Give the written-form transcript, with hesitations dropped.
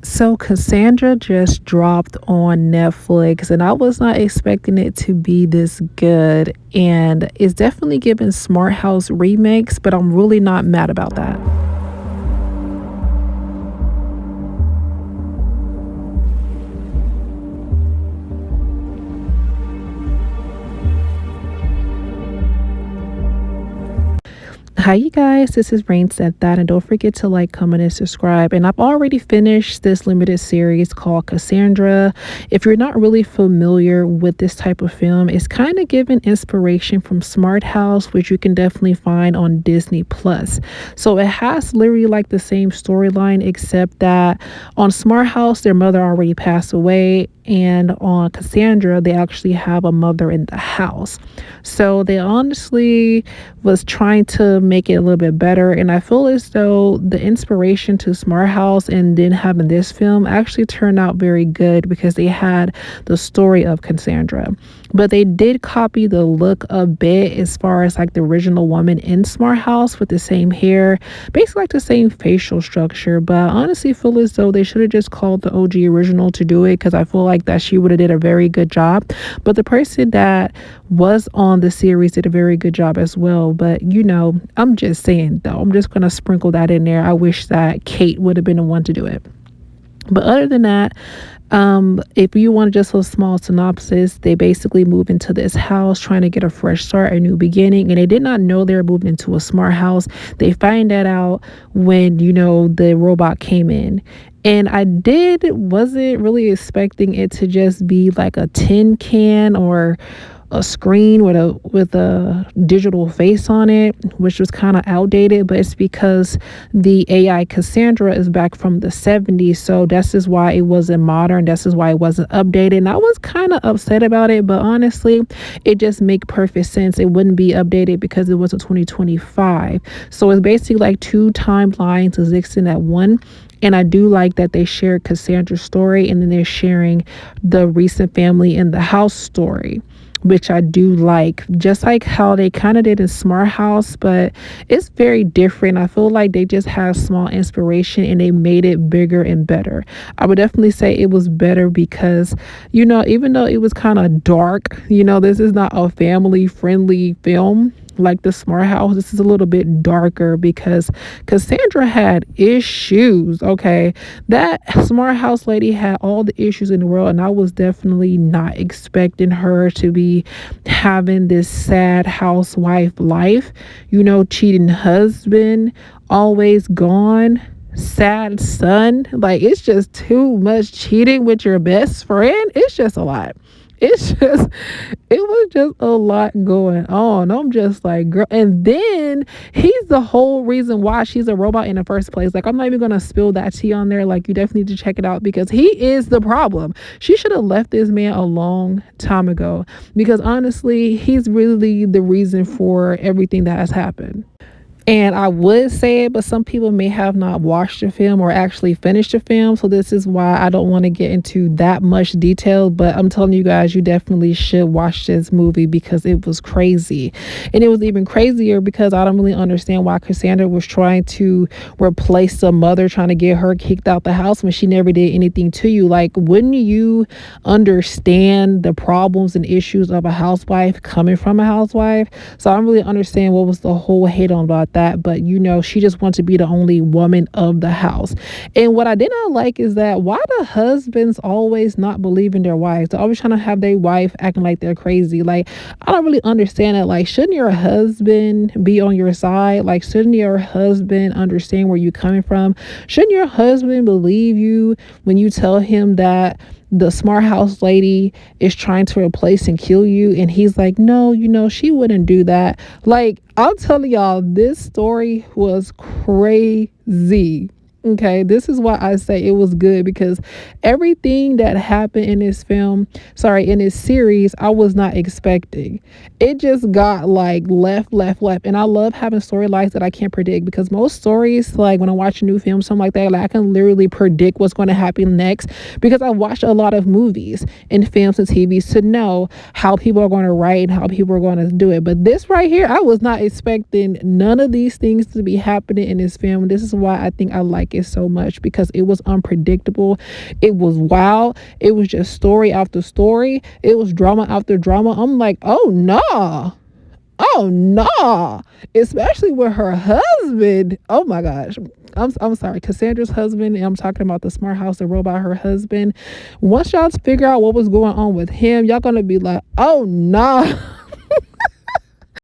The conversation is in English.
So Cassandra just dropped on Netflix, and I was not expecting it to be this good. And it's definitely giving Smart House remakes, but I'm really not mad about that. Hi, you guys. This is Rain Said That, and don't forget to like, comment, and subscribe. And I've already finished this limited series called Cassandra. If you're not really familiar with this type of film, it's kind of giving inspiration from Smart House, which you can definitely find on Disney Plus. So it has literally like the same storyline, except that on Smart House, their mother already passed away, and on Cassandra, they actually have a mother in the house. So they honestly was trying to make it a little bit better, and I feel as though the inspiration to Smart House and then having this film actually turned out very good because they had the story of Cassandra, but they did copy the look a bit as far as like the original woman in Smart House with the same hair, basically like the same facial structure. But I honestly feel as though they should have just called the OG original to do it, because I feel like that she would have did a very good job. But the person that was on the series did a very good job as well. But I'm just saying though, I'm just gonna sprinkle that in there. I wish that Kate would have been the one to do it. But other than that, if you want just a small synopsis, they basically move into this house trying to get a fresh start, a new beginning, and they did not know they were moving into a smart house. They find that out when the robot came in. And wasn't really expecting it to just be like a tin can or a screen with a digital face on it, which was kind of outdated. But it's because the AI Cassandra is back from the 70s, so this is why it wasn't modern, this is why it wasn't updated. And I was kind of upset about it, but honestly it just make perfect sense. It wouldn't be updated because it wasn't 2025. So it's basically like two timelines existing at one. And I do like that they shared Cassandra's story, and then they're sharing the recent family in the house story, which I do like, just like how they kind of did in Smart House, but it's very different. I feel like they just had small inspiration and they made it bigger and better. I would definitely say it was better because, even though it was kind of dark, this is not a family friendly film like the Smart House. This is a little bit darker because Cassandra had issues. Okay, that Smart House lady had all the issues in the world, and I was definitely not expecting her to be having this sad housewife life. Cheating husband, always gone, sad son. Like, it's just too much cheating with your best friend. It's just a lot. It was just a lot going on. I'm just like, girl. And then he's the whole reason why she's a robot in the first place. Like, I'm not even gonna spill that tea on there. Like, you definitely need to check it out because he is the problem. She should have left this man a long time ago, because honestly, he's really the reason for everything that has happened. And I would say it, but some people may have not watched the film or actually finished the film. So this is why I don't want to get into that much detail. But I'm telling you guys, you definitely should watch this movie because it was crazy. And it was even crazier because I don't really understand why Cassandra was trying to replace the mother, trying to get her kicked out the house when she never did anything to you. Like, wouldn't you understand the problems and issues of a housewife coming from a housewife? So I don't really understand what was the whole hate on about that. But she just wants to be the only woman of the house. And what I did not like is that why the husbands always not believing their wives. They're always trying to have their wife acting like they're crazy. Like, I don't really understand it. Like, shouldn't your husband be on your side? Like, shouldn't your husband understand where you're coming from? Shouldn't your husband believe you when you tell him that the Smart House lady is trying to replace and kill you? And he's like, no, she wouldn't do that. Like, I'm telling y'all, this story was crazy. Okay, this is why I say it was good, because everything that happened in this in this series, I was not expecting. It just got like left. And I love having storylines that I can't predict, because most stories, like when I watch a new film, something like that, like I can literally predict what's going to happen next, because I watched a lot of movies and films and TVs to know how people are going to write and how people are going to do it. But this right here, I was not expecting none of these things to be happening in this film. This is why I think I like it it so much because it was unpredictable. It was wild. It was just story after story. It was drama after drama. I'm like, oh nah. Oh no, especially with her husband. Oh my gosh. I'm sorry, Cassandra's husband. And I'm talking about the smart house, the robot, her husband. Once y'all figure out what was going on with him, y'all gonna be like, oh no.